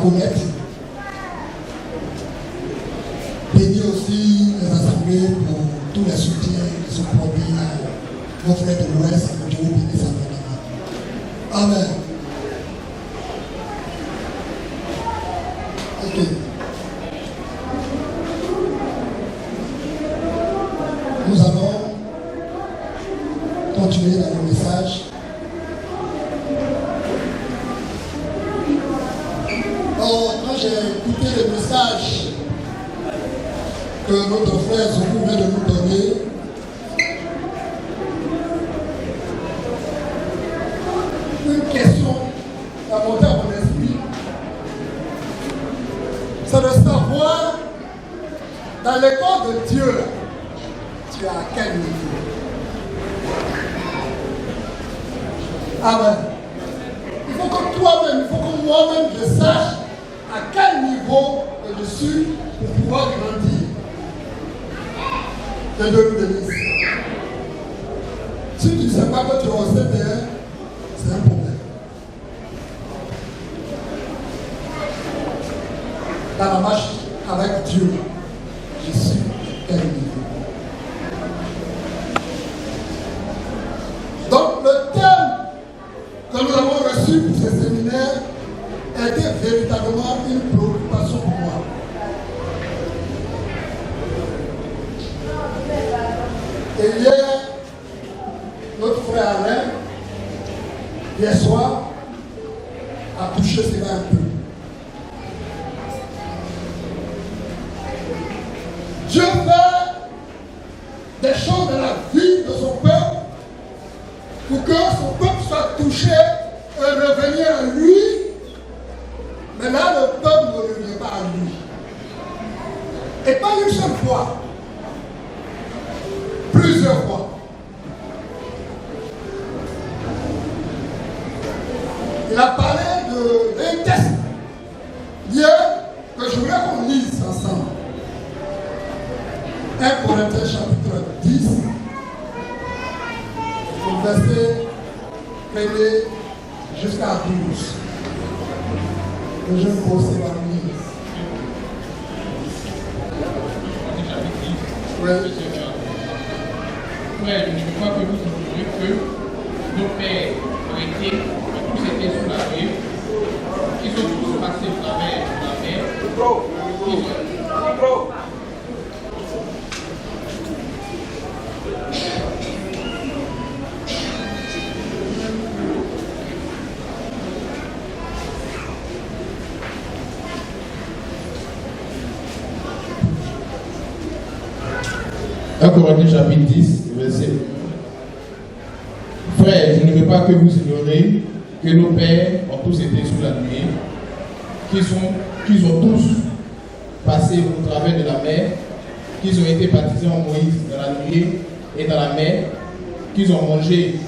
connaître. Bénis aussi les assemblées pour tous les soutiens qui sont produits à nos frères de l'Ouest, que Dieu vous bénisse abondamment. Amen. Ok. Nous allons continuer dans le message. Quand j'ai écouté le message que notre frère Zoku vient de nous donner, une question a monté à mon esprit, c'est de savoir dans l'école de Dieu, tu es à quel niveau? Amen. Il faut que toi-même, il faut que moi-même je sache à quel niveau je suis pour pouvoir grandir. Que Dieu nous bénisse. Si tu ne sais pas que tu es au CPR, c'est un problème. Dans la marche avec Dieu, je suis à quel niveau? Donc le thème que nous avons reçu pour ce séminaire était véritablement une préoccupation pour moi. Et hier, notre frère Alain, hier soir, a touché cela un peu. Dieu fait des choses dans la vie de son peuple pour que son peuple soit touché et revenir à lui. Mais là, le peuple ne revient pas à lui. Et pas une seule fois. Plusieurs fois. Il a parlé d'un test hier que je voulais qu'on lise ensemble. 1 Corinthiens chapitre 10, au verset 1 jusqu'à 12. Que je me pose la nuit. Oui. Ouais, je ne crois que vous ignorez que nos pères ont été, tous étaient sous la rive, qu'ils ont tous passé au travers de la mer, Corinthiens chapitre 10, verset. Frères, je ne veux pas que vous ignoriez que nos pères ont tous été sous la nuée, qu'ils ont tous passé au travers de la mer, qu'ils ont été baptisés en Moïse dans la nuée et dans la mer, qu'ils ont mangé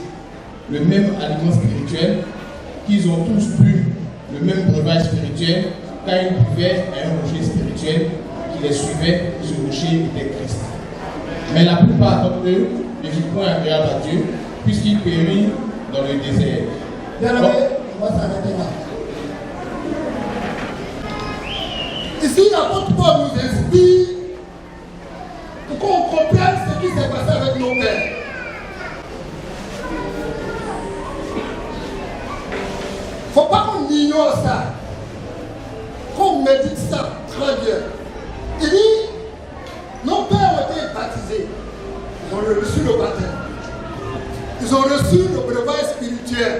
le même aliment spirituel, qu'ils ont tous bu le même breuvage spirituel, car ils buvaient à un rocher spirituel qui les suivait. Ce rocher était Christ. Mais la plupart d'entre eux ne furent point agréables à Dieu, puisqu'ils périrent dans le désert. Bien aimé, on va s'arrêter là. Ici, l'apôtre Paul nous inspire pour qu'on comprenne ce qui s'est passé avec nos pères. Il ne faut pas qu'on ignore ça, qu'on médite ça très bien. Il dit, nos pères ont été baptisés, ils ont reçu le baptême, ils ont reçu le breuvage spirituel,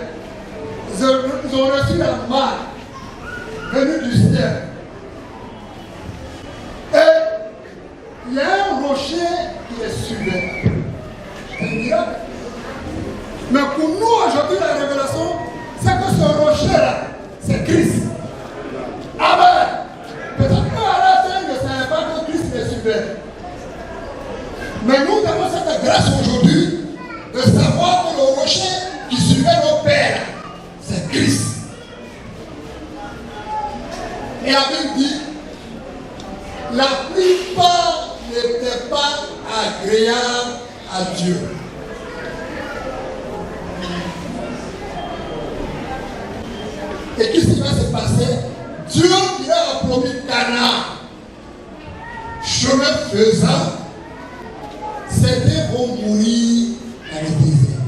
ils ont reçu la marque venue du ciel. Et il y a un rocher qui les suivait. C'est un miracle. Mais pour nous aujourd'hui, la révélation, c'est que ce rocher-là, c'est Christ. Amen. Peut-être qu'à la fin, ils ne savaient pas que Christ les suivait. Mais nous avons cette grâce aujourd'hui de savoir que le rocher qui suivait nos pères, c'est Christ. Et la Bible dit, la plupart n'étaient pas agréables à Dieu. Et qu'est-ce qui va se passer? Dieu qui a promis Canaan, chemin faisant, certains vont mourir dans le désert.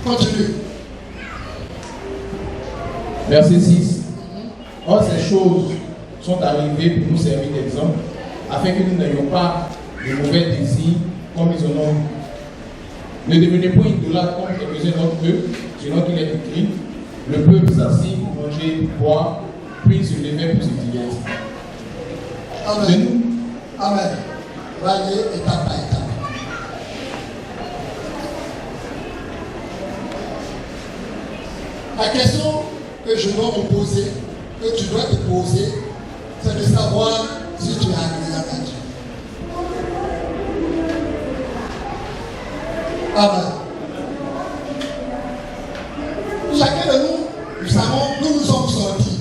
Continue. Verset 6. Or, ces choses sont arrivées pour nous servir d'exemple, afin que nous n'ayons pas de mauvais désirs comme ils en ont eu. Ne devenez pas idolâtres comme quelques-uns d'entre eux, selon qu'il est écrit, le peuple s'assit pour manger, boire, puis il se levait pour se divertir. Amen. Amen. On va aller étape par étape. La question que je dois me poser, que tu dois te poser, c'est de savoir si tu es agréable à Dieu. Amen. Chacun de nous, nous savons, nous sommes sortis.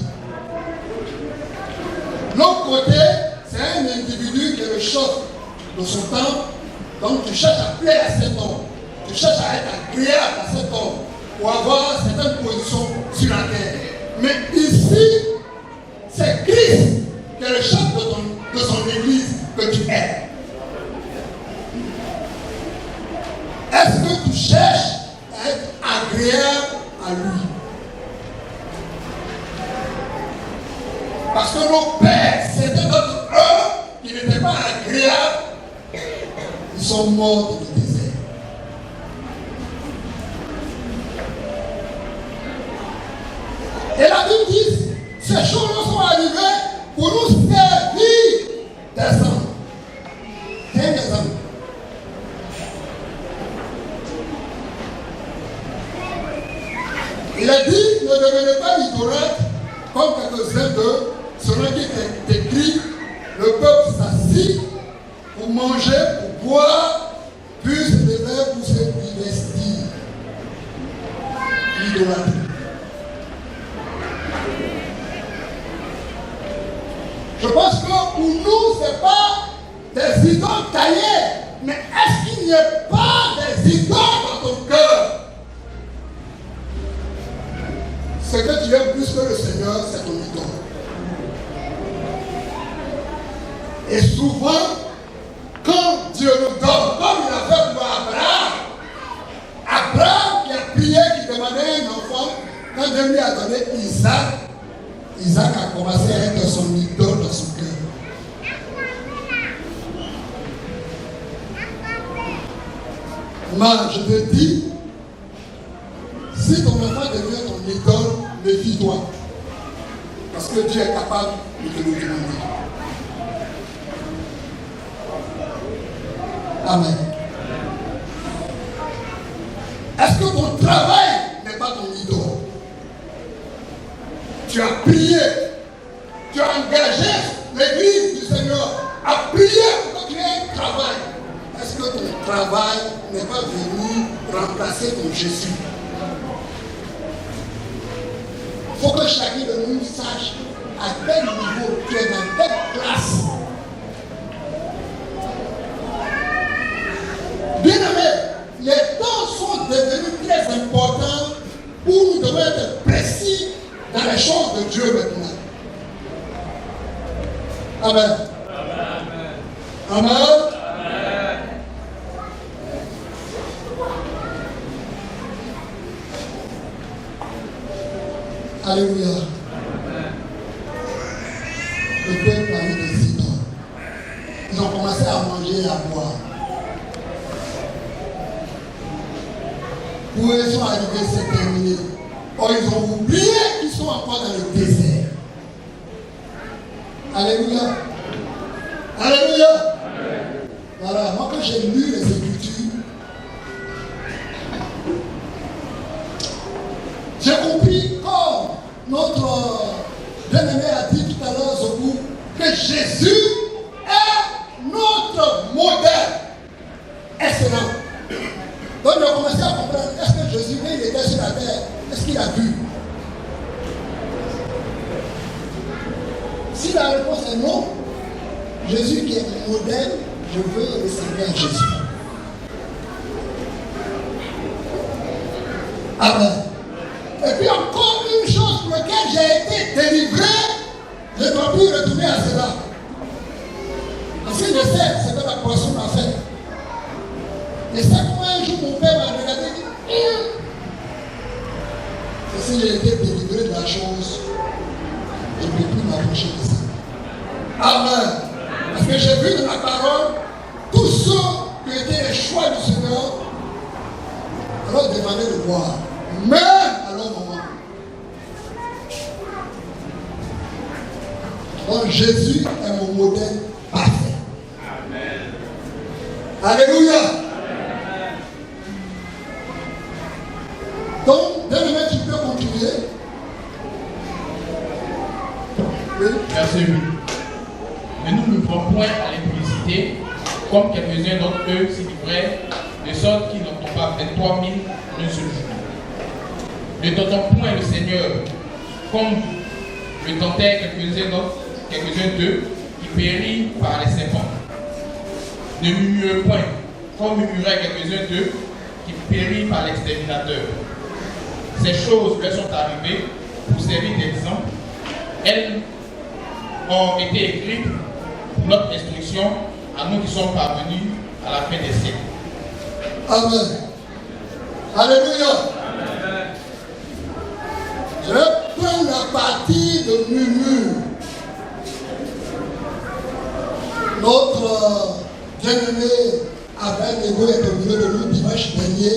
L'autre côté, c'est un individu qui est le chef de son temps. Donc tu cherches à plaire à cet homme. Tu cherches à être agréable à cet homme pour avoir certaines positions sur la terre. Mais ici, c'est Christ qui est le chef de son église que tu es. Est-ce que tu cherches à être agréable à lui? Parce que nos pères, c'était notre eux qui n'étaient pas agréables. Ils sont morts dans le désert. Et la Bible dit, ces choses sont arrivées pour nous servir d'exemple. C'est un exemple. Il a dit, ne devenez pas idolâtres comme quelques-uns d'eux, selon qui est écrit, le peuple s'assit pour manger, pour boire, puis se lever pour se divestir. L'idolâtrie. Je pense que pour nous, ce n'est pas des idoles taillées, mais est-ce qu'il n'y a pas des idoles dans ton cœur? Ce que tu aimes plus que le Seigneur, c'est ton idole. Et souvent, quand Dieu nous donne, comme il a fait pour Abraham qui a prié, qui demandait un enfant, quand Dieu lui a donné Isaac, Isaac a commencé à être son idole dans son cœur. Moi, je te dis, si ton enfant devient ton idole, méfie-toi. Parce que Dieu est capable de te le demander. Amen. Est-ce que ton travail n'est pas ton idole? Tu as prié, tu as engagé l'église du Seigneur à prier pour que tu aies un travail. Est-ce que ton travail n'est pas venu remplacer ton Jésus? Il faut que chacun de nous sache à quel niveau tu es, dans quelle classe. Bien aimé, les temps sont devenus très importants où nous devons être précis dans les choses de Dieu maintenant. Amen. Amen. Amen. Alléluia. Le peuple a eu des idoles. Ils ont commencé à manger et à boire. Où ils sont arrivés, c'est terminé. Or, ils ont oublié qu'ils sont encore dans le désert. Alléluia. Alléluia. Amen. Voilà, moi quand j'ai lu les Écritures, j'ai compris comme notre bien-aimé a dit tout à l'heure, Zoku, que Jésus est notre modèle excellent. Donc on a commencé à comprendre, est-ce que Jésus, quand il était sur la terre, est-ce qu'il a vu? Si la réponse est non, Jésus qui est mon modèle, je veux ressembler à Jésus. Amen. Et puis encore une chose pour lequel j'ai été délivré, je ne dois plus retourner à cela. Parce que je sais ce que la poisson m'a fait. Et ça, comment un jour mon père m'a regardé et dit, c'est si j'ai été délivré de la chose, je ne peux plus m'approcher de ça. Amen. Parce que j'ai vu dans la parole, tous ceux qui étaient les choix du Seigneur, alors demandez de boire. Même à leur moment. Donc Jésus est mon modèle parfait. Amen. Alléluia. Amen. Donc, demain tu peux continuer. Oui. Verset 8. Ne nous livrons point à l'impudicité, comme quelques-uns d'entre eux s'y livraient, de sorte qu'ils n'ont pas 23 000 un seul jour. Ne tentons point le Seigneur, comme le tentaient quelques-uns d'eux qui périrent par les serpents. Ne murmurez point, comme murmuraient quelques-uns d'eux qui périrent par l'exterminateur. Ces choses leur sont arrivées pour servir d'exemple. Elles ont été écrites pour notre instruction à nous qui sommes parvenus à la fin des siècles. Amen. Alléluia. Amen. Je prends la partie de murmure. Notre bien-aimé Abel Ego est au milieu de nous dimanche dernier.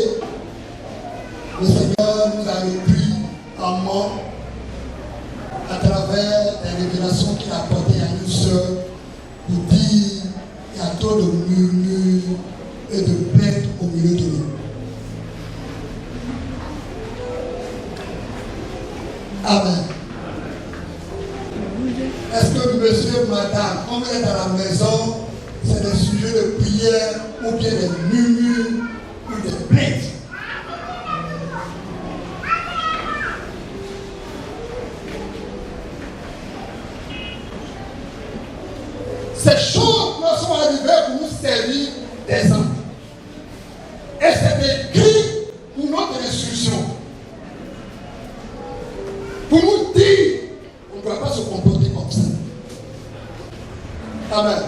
Le Seigneur nous a repris en mort à travers les révélations qu'il a apportées à nous seuls pour dire qu'il y a trop de murmures et de plaintes au milieu de nous. Amen. Est-ce que monsieur, madame, quand vous êtes à la maison, c'est des sujets de prière ou bien des murmures ou des plaintes? Ces choses nous sont arrivées pour nous servir d'exemple. Et c'est écrit pour notre instruction. Pour nous dire qu'on ne doit pas se comporter comme ça. Amen.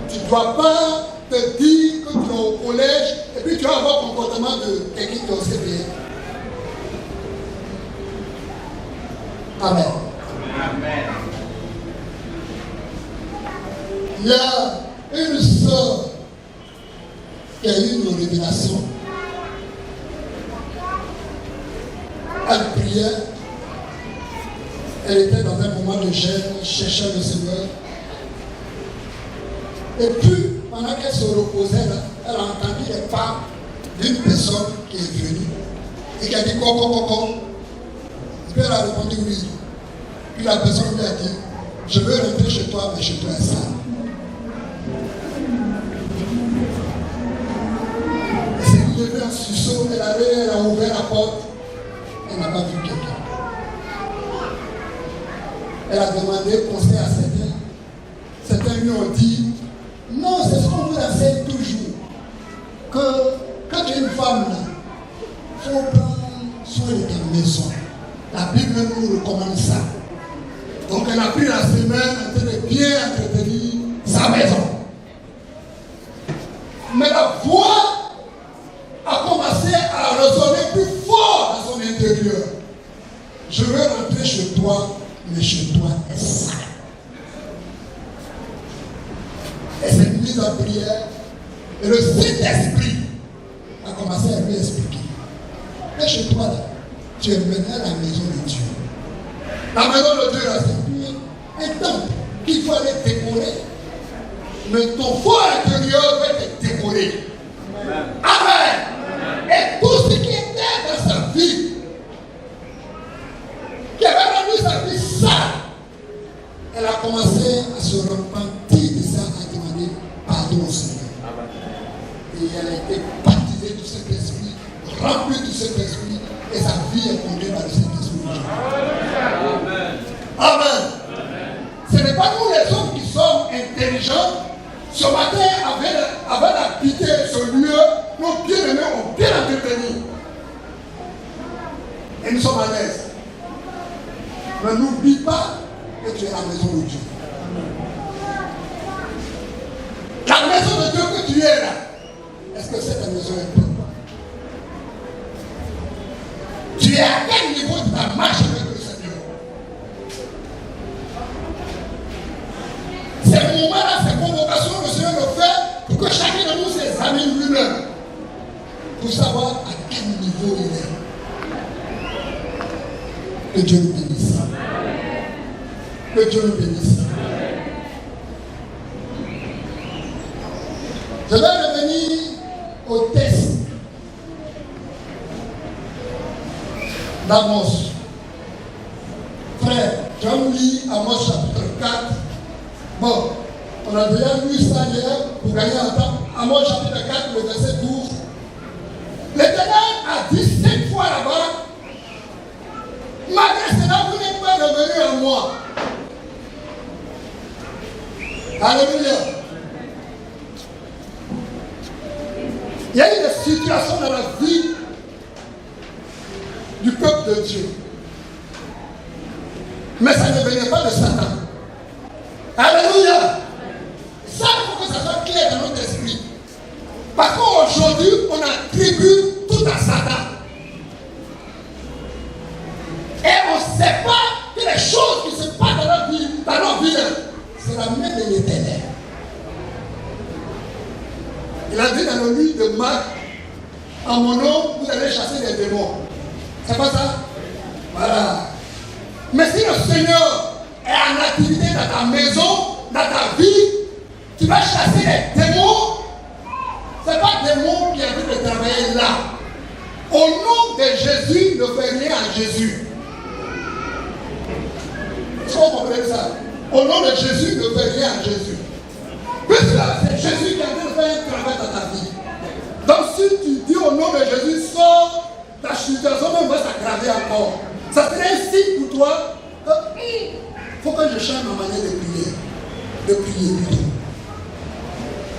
Tu ne dois pas te dire que tu es au collège et puis tu vas avoir le comportement de quelqu'un qui est au CPR. Amen. Amen. Il y a une sœur qui a eu une révélation. Elle priait. Elle était dans un moment de gêne, cherchant le Seigneur. Et puis, pendant qu'elle se reposait là, elle a entendu les pas d'une personne qui est venue et qui a dit coco. Et puis elle a répondu oui. Puis la personne lui a dit, je veux rentrer chez toi, mais chez toi est sale. Elle s'est levée en sursaut, elle a ouvert la porte, elle n'a pas vu quelqu'un. Elle a demandé conseil à certains. Certains lui ont dit, non, c'est ce qu'on vous enseigne toujours. Que quand tu es une femme, il faut prendre soin de ta maison. La Bible même nous recommande ça. Donc elle a pris la semaine en train de bien entretenir sa maison. Mais la voix a commencé à résonner plus fort dans son intérieur. Je veux rentrer chez toi, mais chez toi est sale. Elle s'est mise en prière et le Saint-Esprit a commencé à lui expliquer. Mais chez toi, là, tu es mené à la maison de Dieu. La maison de Dieu, là, c'est un temple qu'il faut aller décorer. Mais ton fort intérieur va être décoré. Amen. Et tout ce qui était dans sa vie, qui avait rendu sa vie sale, elle a commencé à se repentir de ça, à demander pardon au Seigneur. Et elle a été baptisée du Saint-Esprit, remplie du Saint-Esprit, et sa vie est conduite par le Saint-Esprit. Amen. Amen. Ce n'est pas nous les hommes qui sommes intelligents. Ce matin, avant d'habiter ce lieu, nos bien-aimés ont bien entretenu. Et nous sommes à l'aise. Mais n'oublie pas que tu es la maison de Dieu. La maison de Dieu que tu es là, est-ce que cette maison est bonne? Tu es à quel niveau de ta marche avec le Seigneur? Ces moments-là, ces convocations, le Seigneur le fait pour que chacun de nous s'examine lui-même. Pour savoir à quel niveau il est. Que Dieu nous bénisse. Que Dieu nous bénisse. Je vais revenir au texte d'Amos. Frère, je vais vous lire Amos chapitre 4. Bon, on a déjà lu ça hier pour gagner un temps. Amos chapitre 4, le verset 12. L'Éternel a dit 5 fois là-bas, malgré cela, vous n'êtes pas revenu à moi. Alléluia. Il y a eu des situations dans la vie du peuple de Dieu. Mais ça ne venait pas de Satan. Alléluia. Ça, il faut que ça soit clair dans notre esprit. Parce qu'aujourd'hui, on attribue tout à Satan. Et on ne sait pas que les choses qui se passent dans notre vie, c'est la main de l'Éternel. Il a dit dans le livre de Marc, en mon nom, vous allez chasser les démons. C'est pas ça? Voilà. Mais si le Seigneur est en activité dans ta maison, dans ta vie, tu vas chasser les démons. Ce n'est pas le démon qui a envie de travailler là. Au nom de Jésus, ne fais rien à Jésus. Est-ce que vous comprenez ça? Au nom de Jésus, ne fais rien à Jésus. Puisque c'est Jésus qui a envie de faire un travail dans ta vie. Donc si tu dis au nom de Jésus, sors, ta situation même va s'aggraver encore. Ça serait un signe pour toi. Il faut que je change ma manière de prier. De prier plutôt.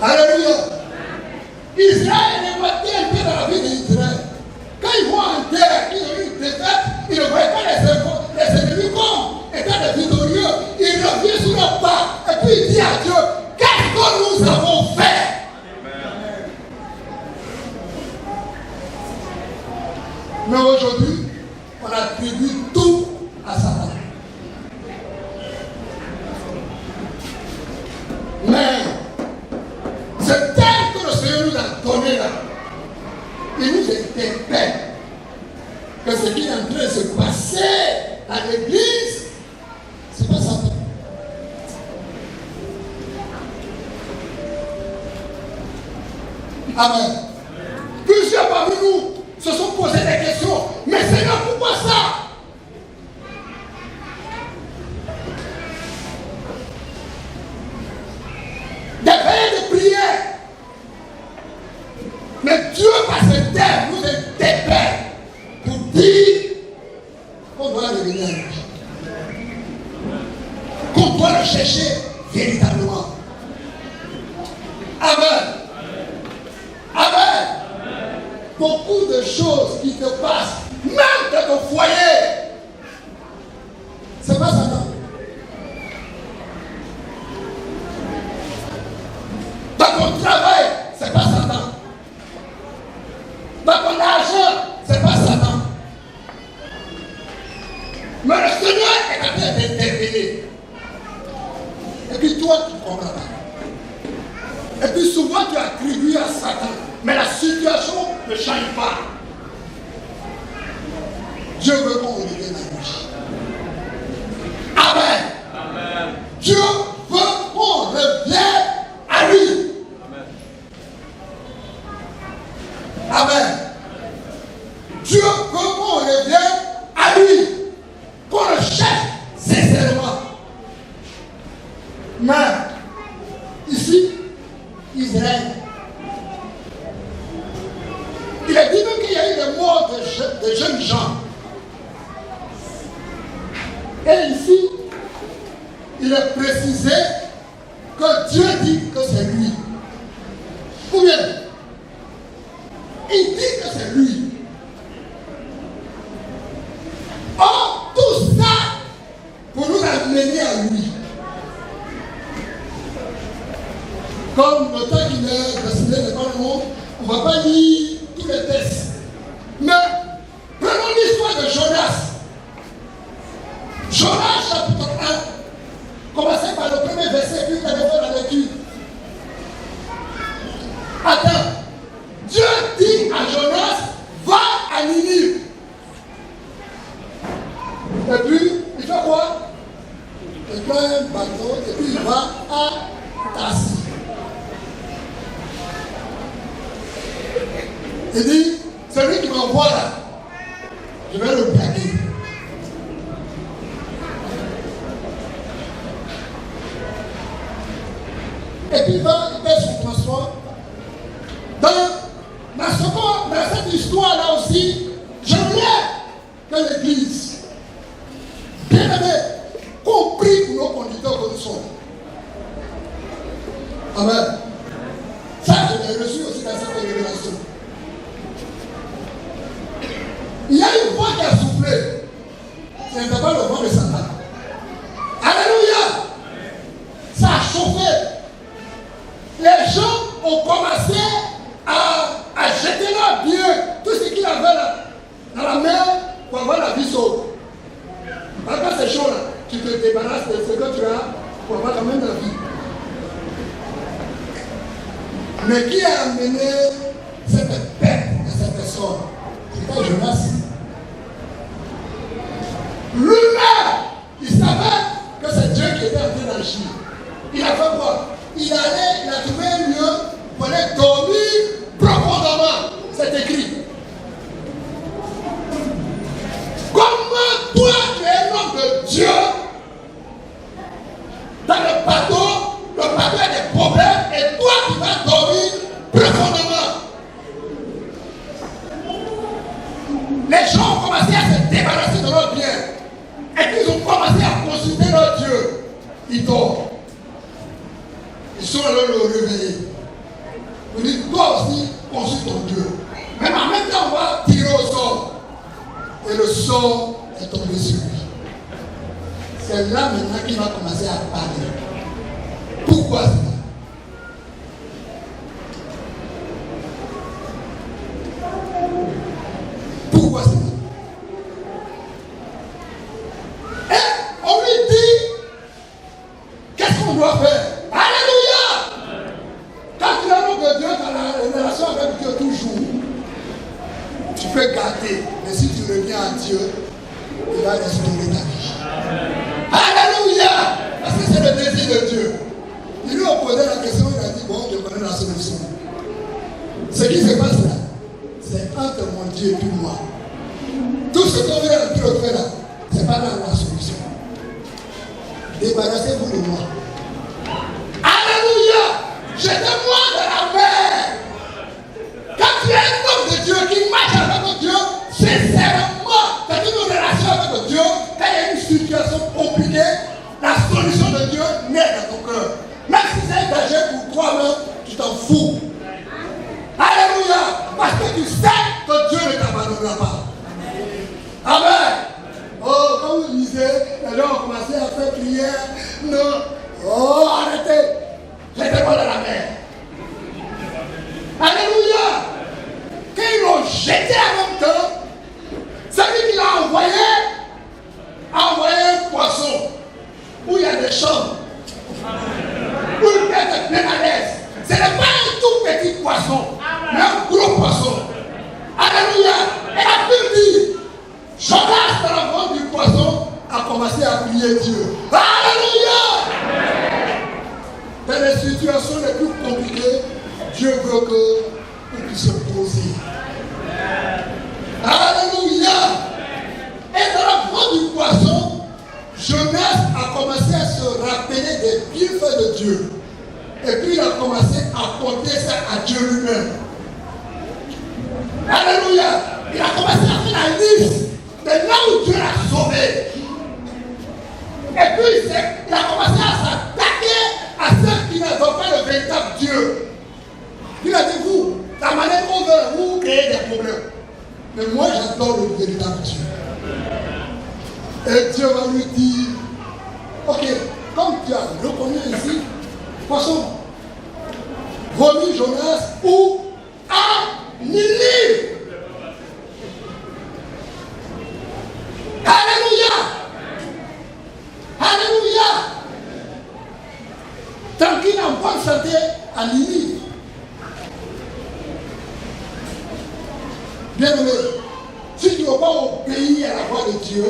Alléluia. Israël est battu un peu dans la vie d'Israël. Quand ils vont en guerre, ils ont eu une défaite, ils ne voyaient pas les ennemis comme étant des victorieux. Ils reviennent sur leur pas et puis ils disent à Dieu, qu'est-ce que nous avons fait? Mais aujourd'hui, on attribue tout à Satan. Mais c'est tel que le Seigneur nous a donné là. Il nous interpelle que ce qui est en train de se passer à l'église, c'est pas Satan. Amen. Plusieurs parmi nous se sont posés des questions. Mais Seigneur, pourquoi ça? Des veillées de prière. Mais Dieu, par ce terme, nous interpelle pour dire qu'on doit revenir à lui. Qu'on doit le chercher véritablement. Amen. Amen. Beaucoup de choses qui te passent, même dans ton foyer, c'est pas Satan. Dans ton travail, c'est pas Satan. Dans ton argent, c'est pas Satan. Mais le Seigneur est en train d'intervenir. Et puis toi, tu ne comprends pas. Et puis souvent, tu attribues à Satan. Mais la situation ne change pas. Dieu veut qu'on revienne à lui. Amen. Amen. Dieu veut qu'on revienne à lui. Amen. Amen. Dieu veut qu'on revienne à lui. Qu'on le cherche sincèrement. Mais, ici, Israël, il est dit même qu'il y a eu des morts de jeunes gens. Et ici, il est précisé que Dieu dit que c'est lui. Ou bien, il dit que c'est lui. Or, tout ça tenir à lui. Comme le temps qu'il est destiné devant le monde, on ne va pas lire tous les textes. Mais prenons l'histoire de Jonas. Jonas chapitre 1. Commencez par le premier verset, puis vous allez faire la lecture. Attends. Dieu dit à Jonas, va à Ninive. Et puis, il fait quoi? Il prend un bateau et puis il va à Tarsis. Il dit, celui qui m'envoie là, je vais le braquer. Et puis il fait son transport. Dans cette histoire-là aussi, j'aimerais que l'Église, bien aimé, compris pour nos conducteurs que nous sommes. Amen. Ça, je l'ai reçu aussi dans cette révélation. Il y a une voix qui a soufflé. Ce n'était pas le vent de Satan. Alléluia. Ça a chauffé. Les gens ont commencé à jeter leur bien, tout ce qu'il avait là, dans la mer pour avoir la vie sauve. Parce que c'est chaud là, tu te débarrasses de ce que tu as pour avoir quand même la vie. Mais qui a amené cette bête de cette personne? C'était Jonas. Lui-même, il savait que c'est Dieu qui était en train d'agir. Il a fait quoi? Il a trouvé un lieu pour aller dormir profondément. C'est écrit. Comment toi, tu es un homme de Dieu, dans le bateau a des problèmes et toi, tu vas dormir profondément. Les gens ont commencé à se débarrasser de leur bien. Et puis ils ont commencé à consulter leur Dieu. Ils dorment. Ils sont allés le réveiller. On dit, toi aussi, consulte ton Dieu. Mais en même temps, on va tirer au sort. Et le sort est tombé sur lui. C'est là maintenant qu'il va commencer à parler. Pourquoi ça? Pourquoi ça? Et on lui dit, qu'est-ce qu'on doit faire? Alléluia! Quand tu as l'homme de Dieu dans la relation avec Dieu toujours, tu peux garder, mais si tu reviens à Dieu, il va restaurer ta vie. Alléluia! Parce que c'est le désir de Dieu. Il lui a posé la question, il a dit, bon, je connais la solution. Ce qui se passe là, c'est entre mon Dieu et puis moi. Tout ce qu'on vient de faire là, ce n'est pas là la solution. Débarrassez-vous de moi. Alléluia! Jetez-moi dans la mer. Quand tu es un homme de Dieu qui marche avec Dieu, sincèrement, tu as une relation avec Dieu, quand il y a une situation compliquée, la solution de Dieu naît dans ton cœur. Même si c'est un danger pour toi-même, tu t'en fous. Alléluia! Parce que tu sais que Dieu ne t'abandonnera pas. Amen. Oh, quand vous lisez, les gens ont commencé à faire prière. Non. Oh, arrêtez. Jetez-moi dans la mer. Alléluia. Quand ils l'ont jeté en même temps, celui qui l'a envoyé a envoyé un poisson où il y a des chambres. Où il peut être bien à l'aise. Ce n'est pas un tout petit poisson, mais un gros poisson. Alléluia. Et la Bible dit, Jonas, dans la vente du poisson, a commencé à prier Dieu. Alléluia. Dans les situations les plus compliquées, Dieu veut que vous puissiez poser. Alléluia. Et dans la vente du poisson, Jonas a commencé à se rappeler des bienfaits de Dieu. Et puis il a commencé à compter ça à Dieu lui-même. Alléluia. Il a commencé à faire la liste de là où Dieu l'a sauvé. Et puis il a commencé à s'attaquer à ceux qui n'ont pas le véritable Dieu. Il a dit, vous, la manière dont vous créez des problèmes. Mais moi j'adore le véritable Dieu. Et Dieu va lui dire, Ok, comme tu as reconnu ici, poisson, vomi Jonas ou à Ninive. Alléluia! Alléluia! Tranquille en bonne santé à Ninive. Bien aimé, si tu ne veux pas obéir à la voix de Dieu,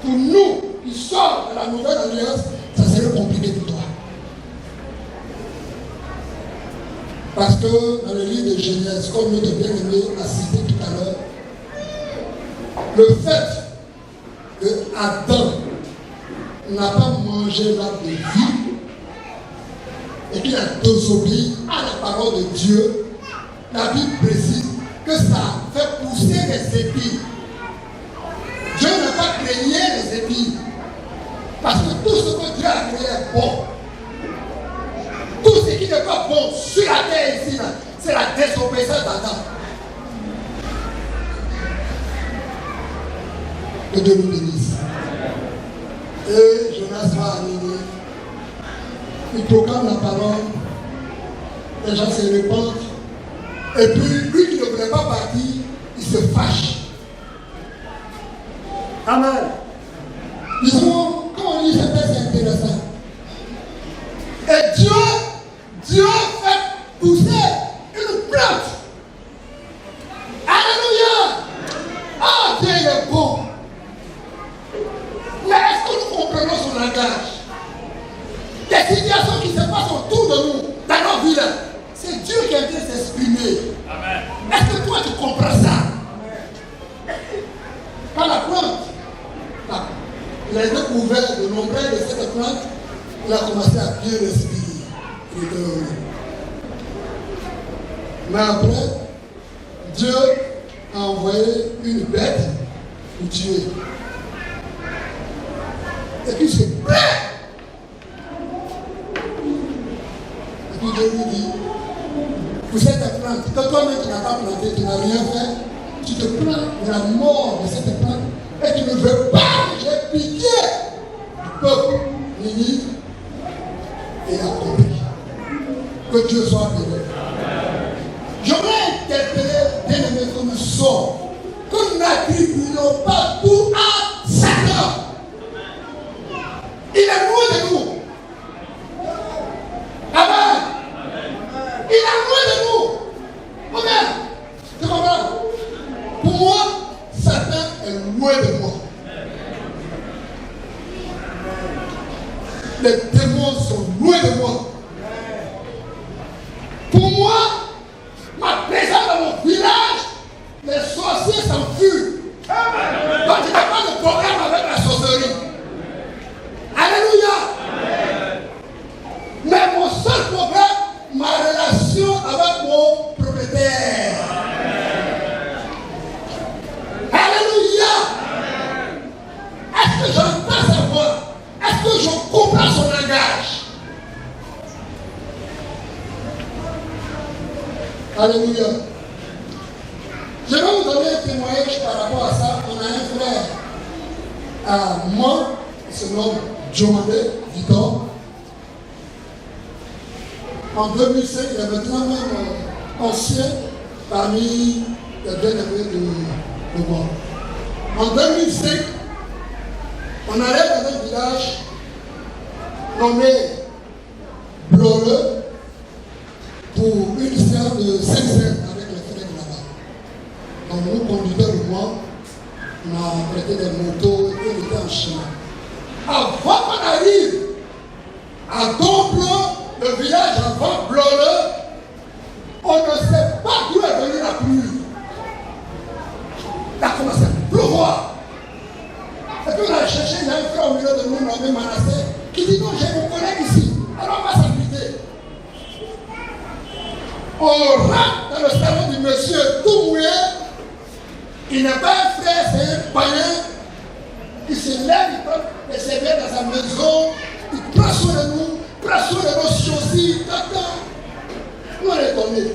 pour nous qui sommes de la nouvelle alliance, ça serait compliqué pour toi. Parce que dans le livre de Genèse, comme notre bien-aimé a cité tout à l'heure, le fait que Adam n'a pas mangé l'arbre de vie et qu'il a désobéi à la parole de Dieu, la Bible précise que ça fait pousser les épis. Dieu n'a pas créé les épis. Parce que tout ce que Dieu a créé est bon. Tout ce qui n'est pas bon sur la terre ici, c'est la désobéissance d'Adam. Que Dieu nous bénisse. Et Jonas va à Ninive. Il proclame la parole. Les gens se répandent. Et puis, lui qui ne voulait pas partir, il se fâche. Amen. Disons, quand on lit ce texte, c'est intéressant. Et Dieu fait pousser une plante. Alléluia. Ah, Dieu est bon. Mais est-ce que nous comprenons son langage? Les situations qui se passent autour de nous, dans nos villes, c'est Dieu qui vient s'exprimer. Est-ce que toi tu comprends ça? Quand la plante, il a été couvert de l'ombrelle de cette plante, il a commencé à bien respirer. Mais après, Dieu a envoyé une bête pour tuer. Et puis c'est prêt. Et puis Dieu lui dit, pour cette plante, que toi-même tu n'as pas planté, tu n'as rien fait, tu te plains de la mort de cette plante et tu ne veux pas que j'ai pitié du peuple Ninive. Et il a compris. Que Dieu soit béni. J'aurais interpellé, bien aimé que nous sommes, que nous n'attribuons pas tout à Satan. Il est loin de nous. Amen. Il est loin de nous. Amen. Tu comprends? Pour moi, Satan est loin de moi. Les démons sont loin de moi. Pour moi, ma présence dans mon village, les sorciers s'enfuient. Donc il n'y a pas de problème avec la sorcellerie. Alléluia. Mais mon seul problème, ma relation avec mon propriétaire. Alléluia. Est-ce que j'entends sa voix? Est-ce que je comprends son langage? Alléluia. Je vais vous donner un témoignage par rapport à ça. On a un frère à moi, il se nomme Jomade Victor. En 2005, il est maintenant même ancien parmi les bien-aimés de moi. En 2005, on allait dans un village nommé Blore pour une séance de 5 heures avec les frères là-bas. Donc nous conduisons le mois, on a prêté des motos et on était en chemin. Avant qu'on arrive à Domplon, le village avant Blore, on ne sait pas d'où est venue la pluie. Il a commencé à pleuvoir. Et puis on a cherché, il y a un frère au milieu de nous, nommé Manassé, qui dit non, j'ai mon collègue ici, alors on va s'habiter. On rentre dans le salon du monsieur tout mouillé. Il n'est pas un frère, c'est un païen. Il se lève, il prend les serviettes dans sa maison, il prend soin de nous, prend soin de nos chaussures, tata. Nous on est tombés.